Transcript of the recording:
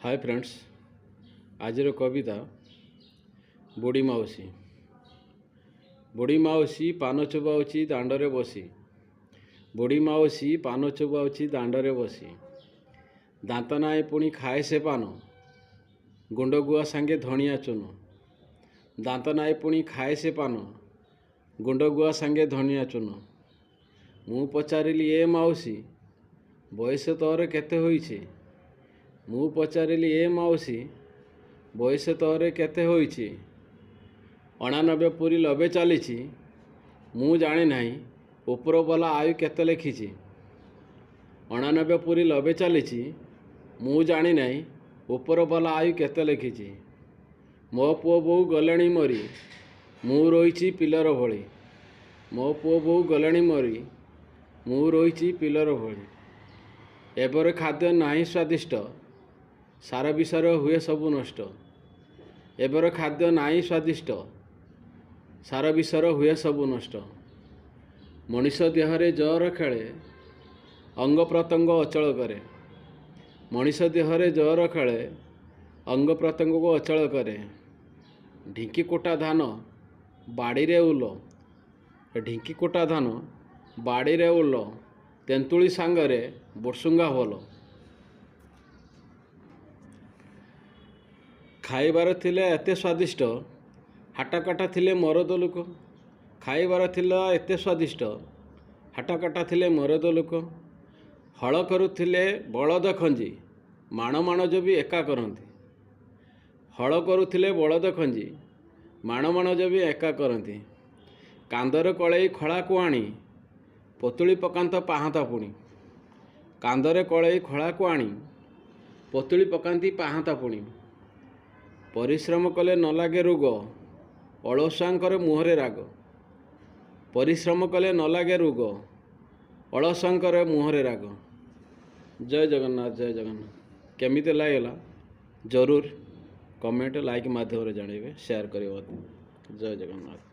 Hi friends, आज कविता बुढ़ी माउसी। बुढ़ी माउसी पान चोबाउची दांडरे बसी। बुढ़ी माउसी पान चोबाउची दांडरे बसी। दांत नाए पुणी खाए से पान, गुंडगुआ सांगे धनिया चून। दांत नाए पुणी खाए से पान, गुंडगुआ सांगे धनिया चून। मु पचारिली ए माउसी, बयस तोर केते होइछे। मु पचारिली ए माउसी, बयस तोरे केते होइछे। 89 पूरी 90 चलीछि, मु जाने नाही उपरवाला आयु केते लिखिछि। 89 पूरी 90 चलीछि, मु जाने नाही उपरवाला आयु केते लिखिछि। मो पुओ बोउ गलेणी मरी, मु रोइछि पिलर भଳି। मो पुओ बोउ गलेणी मरी, मु रोइछि पिलर भଳି। एबर खाद्य नाही स्वादिष्ट, सार विसार हुए सबु नष्ट। एबर खाद्य नाही स्वादिष्ट, सार विसार हुए सबु नष्ट। मनीष देहरे जर खेले, अंग प्रत्यंग अचल करे। मनीष देहरे जर खेले, अंग प्रत्यंग को अचल करे। ढिंकी कोटा धान बाड़ी रे उल। ढिंकी कोटा धान बाड़ी रे उल, तेंतुली सांगरे बोरसुंगा भल। खाइबार थिले एते स्वादिष्ट, हाटाकाटा थिले मरद लोक। खाइबार थिला एते स्वादिष्ट, हाटाकाटा थिले मरद लोक। हल करुथिले बलद खंजी, माण माणज भी एका करंती। हल करुथिले बलद खंजी, माण माणज भी एका करंती। कांदर कळई खळा को आणी, पतुली पकांत पाहांता पुणी। कांदरे कळई खळा को आणी, पतुली पकांती पाहांता पुणी। परिश्रम कले न लागे रोग, अलसांकर मुहरे राग। परिश्रम कले न लागे रोग, अलसांकर मुहरे राग। जय जगन्नाथ, जय जगन्नाथ। केमिते लागला जरूर कमेंट लाइक माध्यम जानवे, शेयर करें। जय जगन्नाथ।